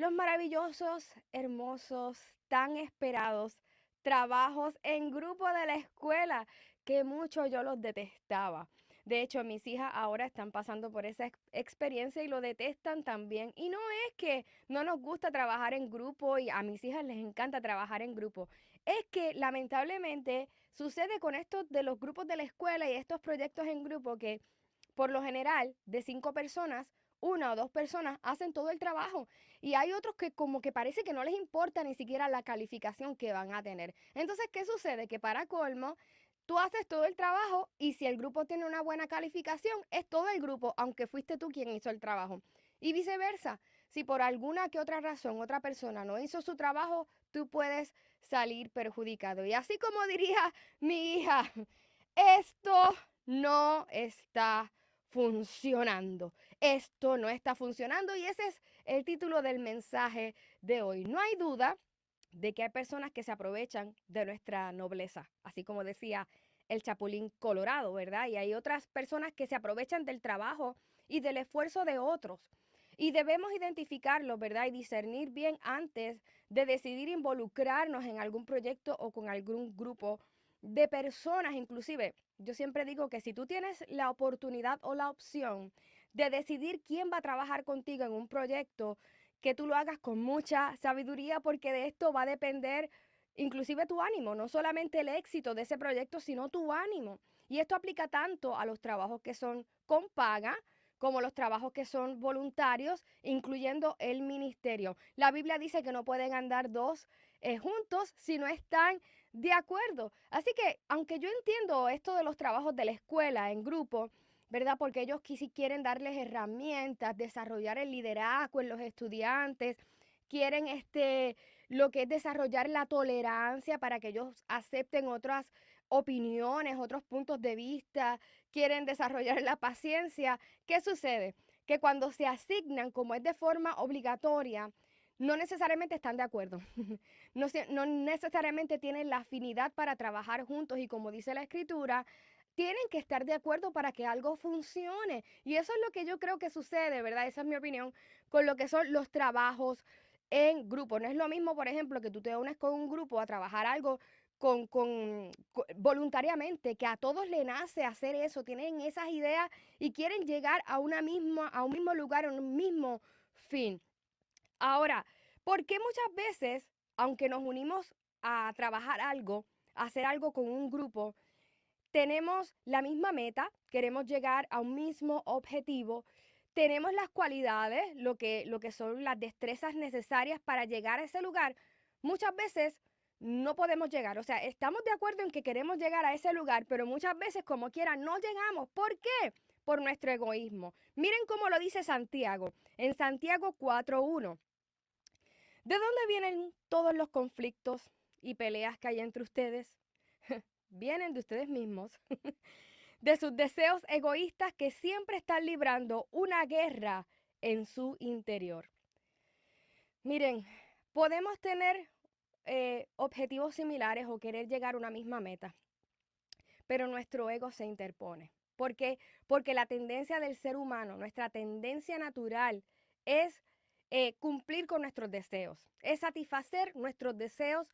Los maravillosos, hermosos, tan esperados trabajos en grupo de la escuela, que mucho yo los detestaba. De hecho, mis hijas ahora están pasando por esa experiencia y lo detestan también. Y no es que no nos gusta trabajar en grupo y a mis hijas les encanta trabajar en grupo. Es que lamentablemente sucede con esto de los grupos de la escuela y estos proyectos en grupo que por lo general de 5 personas, una o dos personas hacen todo el trabajo y hay otros que como que parece que no les importa ni siquiera la calificación que van a tener. Entonces, ¿qué sucede? Que para colmo, tú haces todo el trabajo y si el grupo tiene una buena calificación, es todo el grupo, aunque fuiste tú quien hizo el trabajo. Y viceversa, si por alguna que otra razón otra persona no hizo su trabajo, tú puedes salir perjudicado. Y así como diría mi hija, esto no está funcionando. Esto no está funcionando y ese es el título del mensaje de hoy. No hay duda de que hay personas que se aprovechan de nuestra nobleza, así como decía el Chapulín Colorado, ¿verdad? Y hay otras personas que se aprovechan del trabajo y del esfuerzo de otros. Y debemos identificarlo, ¿verdad? Y discernir bien antes de decidir involucrarnos en algún proyecto o con algún grupo de personas. Inclusive, yo siempre digo que si tú tienes la oportunidad o la opción de decidir quién va a trabajar contigo en un proyecto, que tú lo hagas con mucha sabiduría porque de esto va a depender inclusive tu ánimo, no solamente el éxito de ese proyecto, sino tu ánimo. Y esto aplica tanto a los trabajos que son con paga como los trabajos que son voluntarios, incluyendo el ministerio. La Biblia dice que no pueden andar dos juntos si no están de acuerdo. Así que, aunque yo entiendo esto de los trabajos de la escuela en grupo, ¿verdad? Porque ellos quieren darles herramientas, desarrollar el liderazgo en los estudiantes, quieren lo que es desarrollar la tolerancia para que ellos acepten otras opiniones, otros puntos de vista, quieren desarrollar la paciencia. ¿Qué sucede? Que cuando se asignan, como es de forma obligatoria, no necesariamente están de acuerdo. No necesariamente tienen la afinidad para trabajar juntos y como dice la escritura, tienen que estar de acuerdo para que algo funcione. Y eso es lo que yo creo que sucede, ¿verdad? Esa es mi opinión con lo que son los trabajos en grupo. No es lo mismo, por ejemplo, que tú te unes con un grupo a trabajar algo voluntariamente, que a todos le nace hacer eso, tienen esas ideas y quieren llegar a un mismo lugar, a un mismo fin. Ahora, ¿por qué muchas veces, aunque nos unimos a trabajar algo, a hacer algo con un grupo, tenemos la misma meta, queremos llegar a un mismo objetivo, tenemos las cualidades, lo que son las destrezas necesarias para llegar a ese lugar? Muchas veces no podemos llegar, o sea, estamos de acuerdo en que queremos llegar a ese lugar, pero muchas veces como quiera no llegamos. ¿Por qué? Por nuestro egoísmo. Miren cómo lo dice Santiago, en Santiago 4:1. ¿De dónde vienen todos los conflictos y peleas que hay entre ustedes? Vienen de ustedes mismos, de sus deseos egoístas que siempre están librando una guerra en su interior. Miren, podemos tener objetivos similares o querer llegar a una misma meta, pero nuestro ego se interpone. ¿Por qué? Porque la tendencia del ser humano, nuestra tendencia natural es cumplir con nuestros deseos, es satisfacer nuestros deseos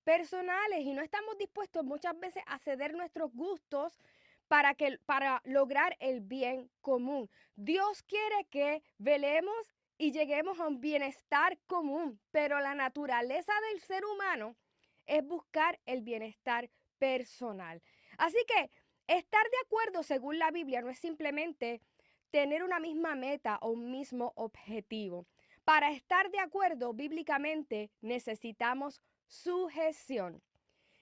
personales y no estamos dispuestos muchas veces a ceder nuestros gustos para lograr el bien común. Dios quiere que velemos y lleguemos a un bienestar común, pero la naturaleza del ser humano es buscar el bienestar personal. Así que estar de acuerdo según la Biblia no es simplemente tener una misma meta o un mismo objetivo. Para estar de acuerdo bíblicamente necesitamos sujeción.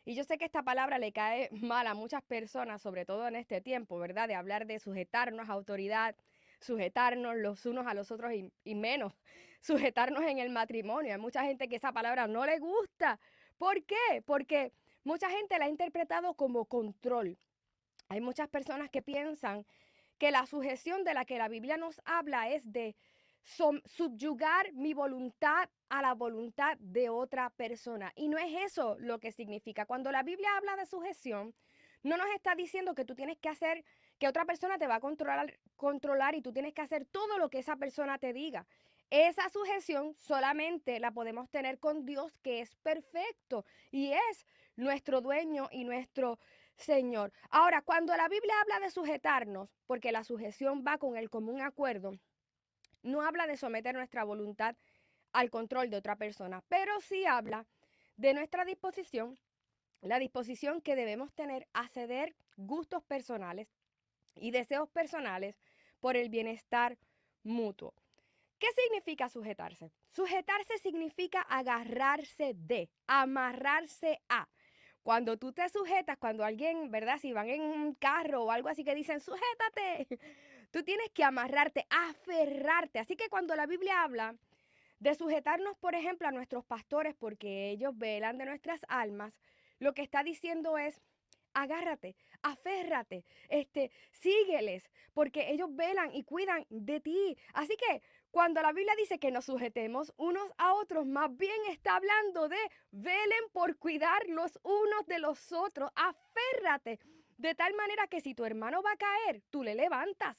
Y yo sé que esta palabra le cae mal a muchas personas, sobre todo en este tiempo, ¿verdad? De hablar de sujetarnos a autoridad, sujetarnos los unos a los otros y menos sujetarnos en el matrimonio. Hay mucha gente que esa palabra no le gusta. ¿Por qué? Porque mucha gente la ha interpretado como control. Hay muchas personas que piensan que la sujeción de la que la Biblia nos habla es de subyugar mi voluntad a la voluntad de otra persona. Y no es eso lo que significa. Cuando la Biblia habla de sujeción, no nos está diciendo que tú tienes que hacer, que otra persona te va a controlar y tú tienes que hacer todo lo que esa persona te diga. esa sujeción solamente la podemos tener con Dios, que es perfecto y es nuestro dueño y nuestro Señor. Ahora, cuando la Biblia habla de sujetarnos, porque la sujeción va con el común acuerdo, no habla de someter nuestra voluntad al control de otra persona, pero sí habla de nuestra disposición, la disposición que debemos tener a ceder gustos personales y deseos personales por el bienestar mutuo. ¿Qué significa sujetarse? Sujetarse significa agarrarse de, amarrarse a. Cuando tú te sujetas, cuando alguien, ¿verdad? Si van en un carro o algo así que dicen, sujétate, tú tienes que amarrarte, aferrarte. Así que cuando la Biblia habla de sujetarnos, por ejemplo, a nuestros pastores porque ellos velan de nuestras almas, lo que está diciendo es, agárrate, aférrate, sígueles, porque ellos velan y cuidan de ti. Así que cuando la Biblia dice que nos sujetemos unos a otros, más bien está hablando de velen por cuidar los unos de los otros. Aférrate, de tal manera que si tu hermano va a caer, tú le levantas.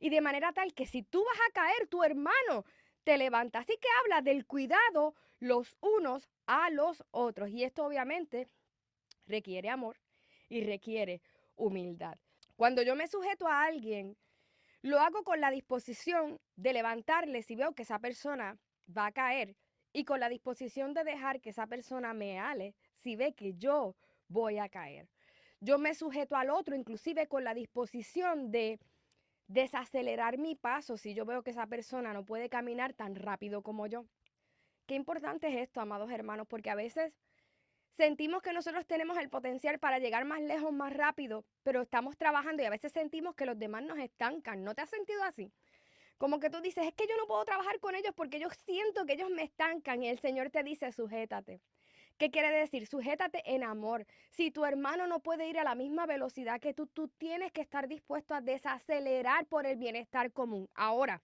Y de manera tal que si tú vas a caer, tu hermano te levanta. Así que habla del cuidado los unos a los otros. Y esto obviamente requiere amor y requiere humildad. Cuando yo me sujeto a alguien, lo hago con la disposición de levantarle si veo que esa persona va a caer y con la disposición de dejar que esa persona me ale si ve que yo voy a caer. Yo me sujeto al otro inclusive con la disposición de desacelerar mi paso si yo veo que esa persona no puede caminar tan rápido como yo. Qué importante es esto, amados hermanos, porque a veces sentimos que nosotros tenemos el potencial para llegar más lejos, más rápido, pero estamos trabajando y a veces sentimos que los demás nos estancan. ¿No te has sentido así? Como que tú dices, es que yo no puedo trabajar con ellos porque yo siento que ellos me estancan y el Señor te dice, sujétate. ¿Qué quiere decir? Sujétate en amor. Si tu hermano no puede ir a la misma velocidad que tú tienes que estar dispuesto a desacelerar por el bienestar común. Ahora,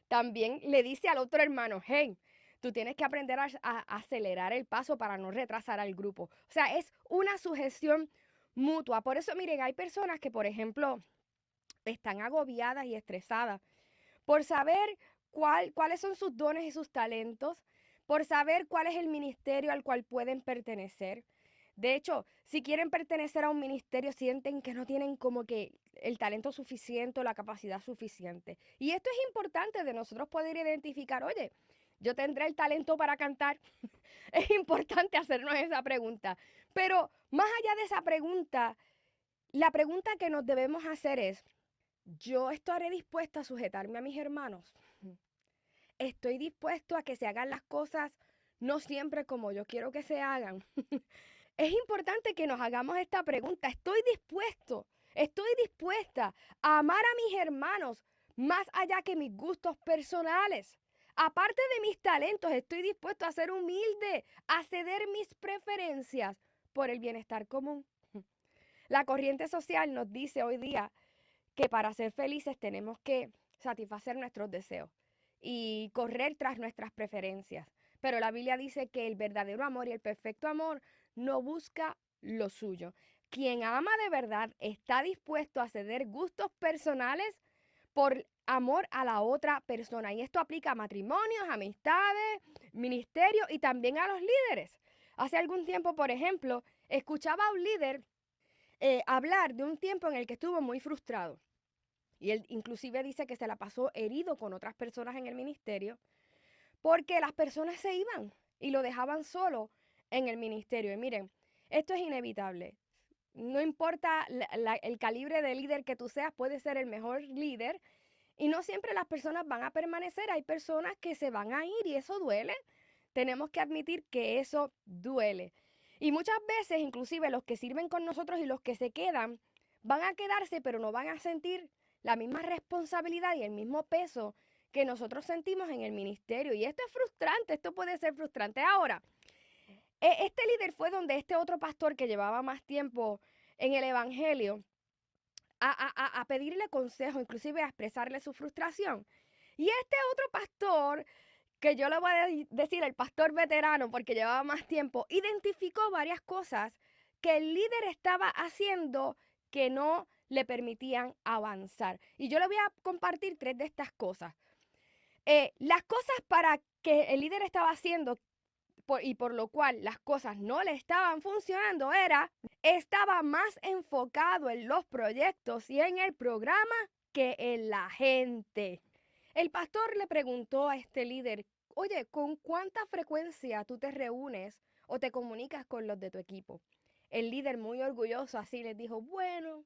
también le dice al otro hermano, hey, tú tienes que aprender a acelerar el paso para no retrasar al grupo. O sea, es una sujeción mutua. Por eso, miren, hay personas que, por ejemplo, están agobiadas y estresadas por saber cuáles son sus dones y sus talentos, por saber cuál es el ministerio al cual pueden pertenecer. De hecho, si quieren pertenecer a un ministerio, sienten que no tienen como que el talento suficiente o la capacidad suficiente. Y esto es importante de nosotros poder identificar, oye, yo tendré el talento para cantar. Es importante hacernos esa pregunta. Pero más allá de esa pregunta, la pregunta que nos debemos hacer es, ¿yo estaré dispuesta a sujetarme a mis hermanos? ¿Estoy dispuesto a que se hagan las cosas no siempre como yo quiero que se hagan? Es importante que nos hagamos esta pregunta. Estoy dispuesta a amar a mis hermanos más allá que mis gustos personales? Aparte de mis talentos, estoy dispuesto a ser humilde, a ceder mis preferencias por el bienestar común. La corriente social nos dice hoy día que para ser felices tenemos que satisfacer nuestros deseos y correr tras nuestras preferencias. Pero la Biblia dice que el verdadero amor y el perfecto amor no busca lo suyo. Quien ama de verdad está dispuesto a ceder gustos personales por amor a la otra persona. Y esto aplica a matrimonios, amistades, ministerios y también a los líderes. Hace algún tiempo, por ejemplo, escuchaba a un líder hablar de un tiempo en el que estuvo muy frustrado. Y él inclusive dice que se la pasó herido con otras personas en el ministerio porque las personas se iban y lo dejaban solo en el ministerio. Y miren, esto es inevitable. No importa el calibre de líder que tú seas, puedes ser el mejor líder y no siempre las personas van a permanecer. Hay personas que se van a ir y eso duele. Tenemos que admitir que eso duele. Y muchas veces, inclusive los que sirven con nosotros y los que se quedan, van a quedarse, pero no van a sentir la misma responsabilidad y el mismo peso que nosotros sentimos en el ministerio. Y esto es frustrante, esto puede ser frustrante. Ahora, este líder fue donde este otro pastor que llevaba más tiempo en el evangelio a pedirle consejo, inclusive a expresarle su frustración. Y este otro pastor, que yo le voy a decir el pastor veterano porque llevaba más tiempo, identificó varias cosas que el líder estaba haciendo que no le permitían avanzar. Y yo le voy a compartir tres de estas cosas. Las cosas para que el líder estaba haciendo y por lo cual las cosas no le estaban funcionando estaba más enfocado en los proyectos y en el programa que en la gente. El pastor le preguntó a este líder, oye, ¿con cuánta frecuencia tú te reúnes o te comunicas con los de tu equipo? El líder muy orgulloso así les dijo, bueno,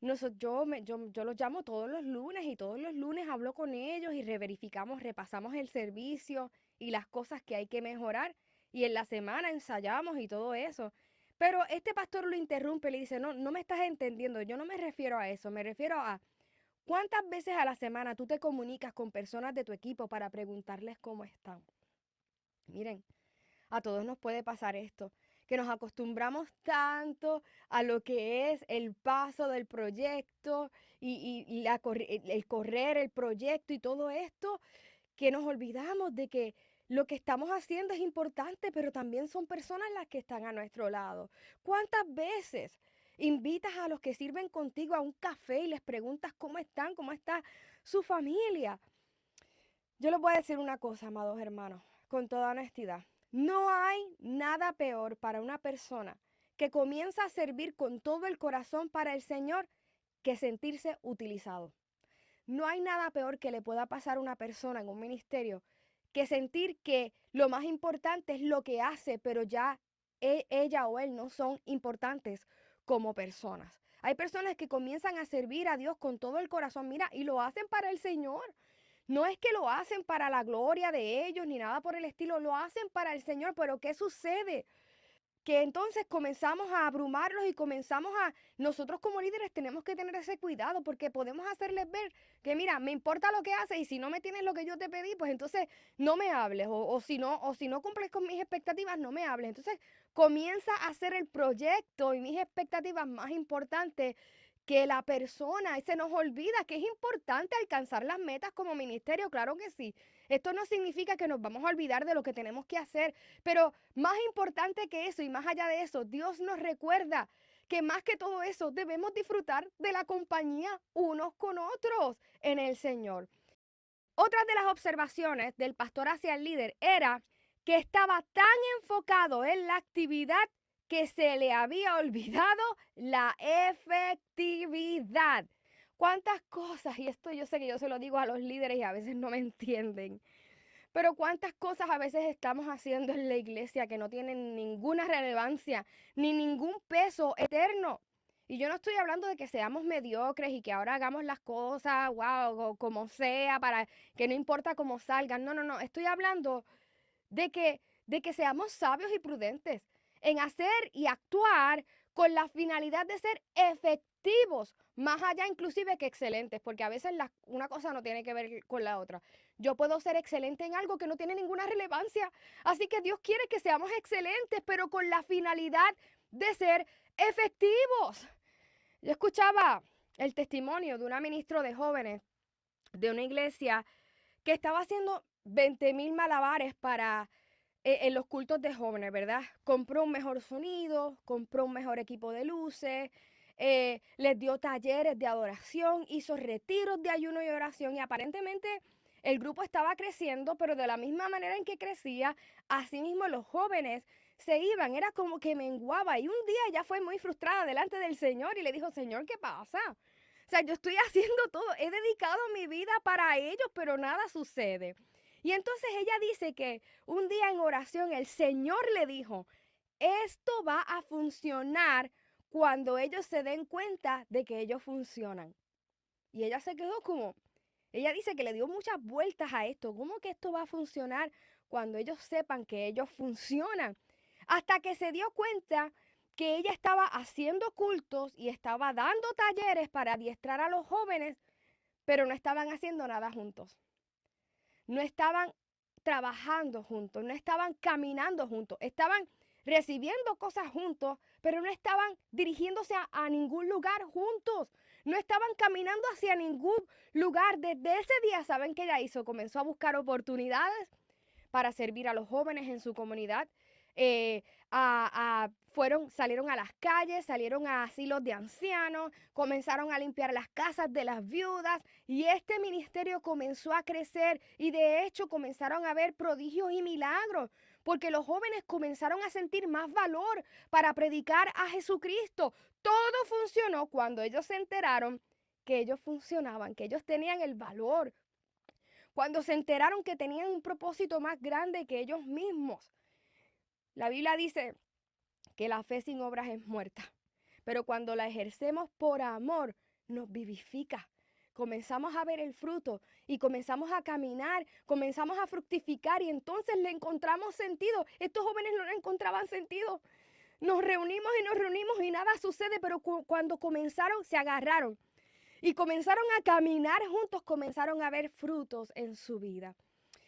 yo los llamo todos los lunes y todos los lunes hablo con ellos y reverificamos, repasamos el servicio y las cosas que hay que mejorar y en la semana ensayamos y todo eso. Pero este pastor lo interrumpe y le dice, no, no me estás entendiendo, yo no me refiero a eso, me refiero a cuántas veces a la semana tú te comunicas con personas de tu equipo para preguntarles cómo están. Miren, a todos nos puede pasar esto, que nos acostumbramos tanto a lo que es el paso del proyecto y el correr el proyecto y todo esto, que nos olvidamos de que lo que estamos haciendo es importante, pero también son personas las que están a nuestro lado. ¿Cuántas veces invitas a los que sirven contigo a un café y les preguntas cómo están, cómo está su familia? Yo les voy a decir una cosa, amados hermanos, con toda honestidad. No hay nada peor para una persona que comienza a servir con todo el corazón para el Señor que sentirse utilizado. No hay nada peor que le pueda pasar a una persona en un ministerio que sentir que lo más importante es lo que hace, pero ya ella o él no son importantes como personas. Hay personas que comienzan a servir a Dios con todo el corazón, mira, y lo hacen para el Señor. No es que lo hacen para la gloria de ellos ni nada por el estilo, lo hacen para el Señor, pero ¿qué sucede? Que entonces comenzamos a abrumarlos y nosotros como líderes tenemos que tener ese cuidado porque podemos hacerles ver que mira, me importa lo que haces y si no me tienes lo que yo te pedí, pues entonces no me hables o si no cumples con mis expectativas, no me hables. Entonces comienza a hacer el proyecto y mis expectativas más importantes que la persona y se nos olvida que es importante alcanzar las metas como ministerio, claro que sí. Esto no significa que nos vamos a olvidar de lo que tenemos que hacer, pero más importante que eso y más allá de eso, Dios nos recuerda que más que todo eso debemos disfrutar de la compañía unos con otros en el Señor. Otra de las observaciones del pastor hacia el líder era que estaba tan enfocado en la actividad que se le había olvidado la efectividad. ¿Cuántas cosas? Y esto yo sé que yo se lo digo a los líderes y a veces no me entienden. Pero cuántas cosas a veces estamos haciendo en la iglesia que no tienen ninguna relevancia ni ningún peso eterno. Y yo no estoy hablando de que seamos mediocres y que ahora hagamos las cosas, wow, como sea, para que no importa cómo salgan. No, no, no. Estoy hablando de que seamos sabios y prudentes en hacer y actuar con la finalidad de ser efectivos, más allá inclusive que excelentes, porque a veces una cosa no tiene que ver con la otra. Yo puedo ser excelente en algo que no tiene ninguna relevancia, así que Dios quiere que seamos excelentes, pero con la finalidad de ser efectivos. Yo escuchaba el testimonio de una ministra de jóvenes de una iglesia que estaba haciendo 20,000 malabares para en los cultos de jóvenes, ¿verdad? Compró un mejor sonido, compró un mejor equipo de luces, les dio talleres de adoración, hizo retiros de ayuno y oración y aparentemente el grupo estaba creciendo, pero de la misma manera en que crecía, así mismo los jóvenes se iban, era como que menguaba y un día ella fue muy frustrada delante del Señor y le dijo, Señor, ¿qué pasa? O sea, yo estoy haciendo todo, he dedicado mi vida para ellos, pero nada sucede. Y entonces ella dice que un día en oración el Señor le dijo, esto va a funcionar cuando ellos se den cuenta de que ellos funcionan. Y ella se quedó como, ella dice que le dio muchas vueltas a esto. ¿Cómo que esto va a funcionar cuando ellos sepan que ellos funcionan? Hasta que se dio cuenta que ella estaba haciendo cultos y estaba dando talleres para adiestrar a los jóvenes, pero no estaban haciendo nada juntos. No estaban trabajando juntos, no estaban caminando juntos, estaban recibiendo cosas juntos, pero no estaban dirigiéndose a ningún lugar juntos, no estaban caminando hacia ningún lugar. Desde ese día, ¿saben qué ella hizo? Comenzó a buscar oportunidades para servir a los jóvenes en su comunidad. eh, salieron a las calles, salieron a asilos de ancianos, comenzaron a limpiar las casas de las viudas y este ministerio comenzó a crecer y de hecho comenzaron a ver prodigios y milagros porque los jóvenes comenzaron a sentir más valor para predicar a Jesucristo. Todo funcionó cuando ellos se enteraron que ellos funcionaban, que ellos tenían el valor, cuando se enteraron que tenían un propósito más grande que ellos mismos. La Biblia dice que la fe sin obras es muerta, pero cuando la ejercemos por amor, nos vivifica. Comenzamos a ver el fruto y comenzamos a caminar, comenzamos a fructificar y entonces le encontramos sentido. Estos jóvenes no le encontraban sentido. Nos reunimos y nada sucede, pero cuando comenzaron, se agarraron y comenzaron a caminar juntos, comenzaron a ver frutos en su vida.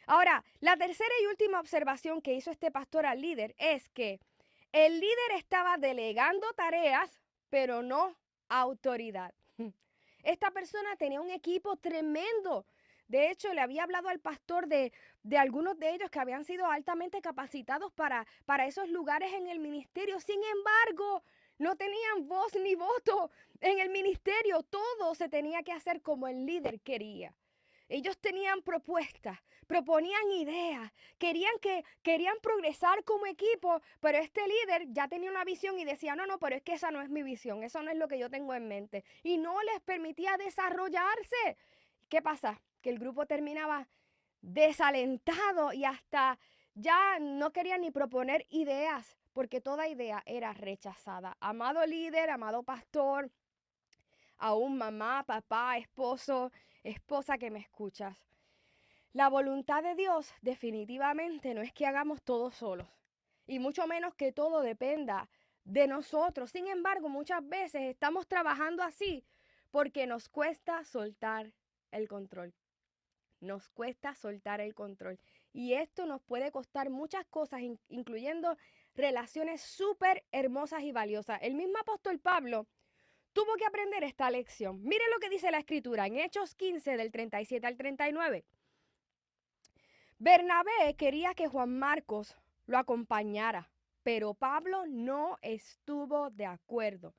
Ahora, la tercera y última observación que hizo este pastor al líder es que el líder estaba delegando tareas, pero no autoridad. Esta persona tenía un equipo tremendo. De hecho, le había hablado al pastor de algunos de ellos que habían sido altamente capacitados para esos lugares en el ministerio. Sin embargo, no tenían voz ni voto en el ministerio. Todo se tenía que hacer como el líder quería. Ellos tenían propuestas, proponían ideas, querían progresar como equipo, pero este líder ya tenía una visión y decía, no, pero es que esa no es mi visión, eso no es lo que yo tengo en mente. Y no les permitía desarrollarse. ¿Qué pasa? Que el grupo terminaba desalentado y hasta ya no querían ni proponer ideas, porque toda idea era rechazada. Amado líder, amado pastor, aún mamá, papá, esposo, esposa que me escuchas. La voluntad de Dios definitivamente no es que hagamos todo solos y mucho menos que todo dependa de nosotros. Sin embargo, muchas veces estamos trabajando así porque nos cuesta soltar el control. Nos cuesta soltar el control. Y esto nos puede costar muchas cosas, incluyendo relaciones súper hermosas y valiosas. El mismo apóstol Pablo tuvo que aprender esta lección. Miren lo que dice la escritura en Hechos 15 del 37 al 39. Bernabé quería que Juan Marcos lo acompañara, pero Pablo no estuvo de acuerdo.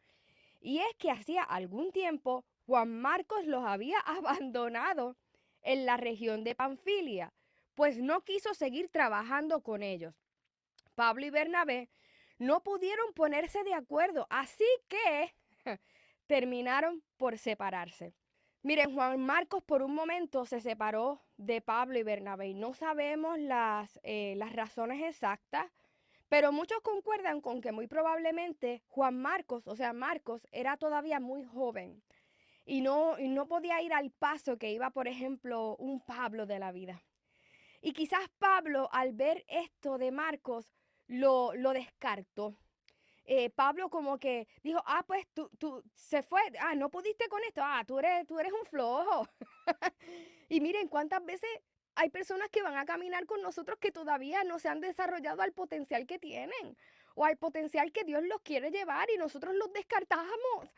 Y es que hacía algún tiempo Juan Marcos los había abandonado en la región de Panfilia, pues no quiso seguir trabajando con ellos. Pablo y Bernabé no pudieron ponerse de acuerdo, así que terminaron por separarse. Miren, Juan Marcos por un momento se separó de Pablo y Bernabé y no sabemos las razones exactas, pero muchos concuerdan con que muy probablemente Juan Marcos, o sea, Marcos, era todavía muy joven y no podía ir al paso que iba, por ejemplo, un Pablo de la vida. Y quizás Pablo, al ver esto de Marcos, lo descartó. Pablo como que dijo, pues tú se fue, no pudiste con esto, tú eres un flojo. Y miren cuántas veces hay personas que van a caminar con nosotros que todavía no se han desarrollado al potencial que tienen o al potencial que Dios los quiere llevar y nosotros los descartamos.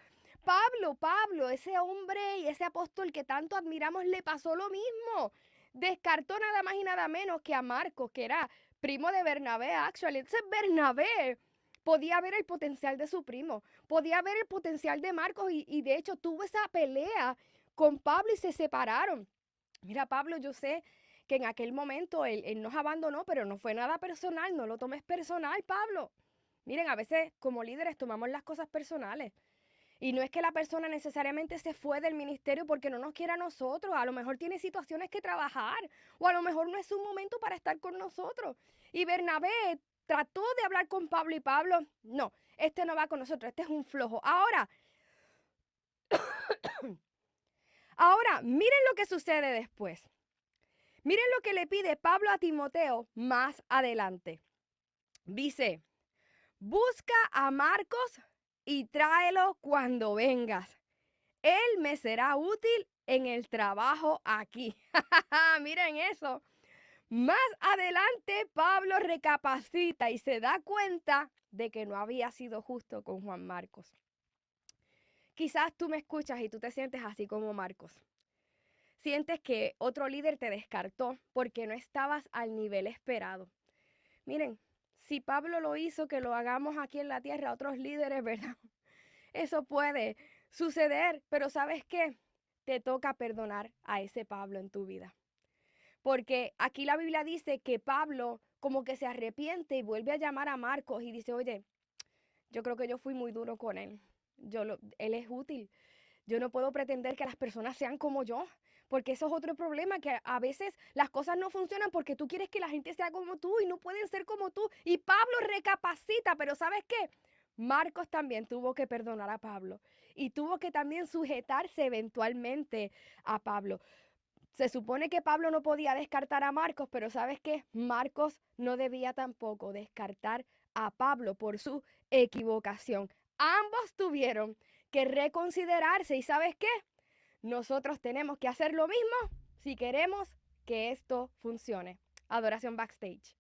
Pablo, ese hombre y ese apóstol que tanto admiramos, le pasó lo mismo. Descartó nada más y nada menos que a Marcos, que era primo de Bernabé, actually. Entonces Bernabé podía ver el potencial de su primo, podía ver el potencial de Marcos y de hecho tuvo esa pelea con Pablo y se separaron. Mira, Pablo, yo sé que en aquel momento él nos abandonó, pero no fue nada personal, no lo tomes personal, Pablo. Miren, a veces como líderes tomamos las cosas personales. Y no es que la persona necesariamente se fue del ministerio porque no nos quiere a nosotros. A lo mejor tiene situaciones que trabajar. O a lo mejor no es un momento para estar con nosotros. Y Bernabé trató de hablar con Pablo y Pablo, no, este no va con nosotros, este es un flojo. Ahora, miren lo que sucede después. Miren lo que le pide Pablo a Timoteo más adelante. Dice, busca a Marcos y tráelo cuando vengas. Él me será útil en el trabajo aquí. Miren eso. Más adelante, Pablo recapacita y se da cuenta de que no había sido justo con Juan Marcos. Quizás tú me escuchas y tú te sientes así como Marcos. Sientes que otro líder te descartó porque no estabas al nivel esperado. Miren, si Pablo lo hizo, que lo hagamos aquí en la tierra, otros líderes, ¿verdad? Eso puede suceder, pero ¿sabes qué? Te toca perdonar a ese Pablo en tu vida. Porque aquí la Biblia dice que Pablo como que se arrepiente y vuelve a llamar a Marcos y dice, oye, yo creo que yo fui muy duro con él. Él es útil. Yo no puedo pretender que las personas sean como yo, porque eso es otro problema, que a veces las cosas no funcionan porque tú quieres que la gente sea como tú y no pueden ser como tú. Y Pablo recapacita, pero ¿sabes qué? Marcos también tuvo que perdonar a Pablo y tuvo que también sujetarse eventualmente a Pablo. Se supone que Pablo no podía descartar a Marcos, pero ¿sabes qué? Marcos no debía tampoco descartar a Pablo por su equivocación. Ambos tuvieron que reconsiderarse y ¿sabes qué? Nosotros tenemos que hacer lo mismo si queremos que esto funcione. Adoración Backstage.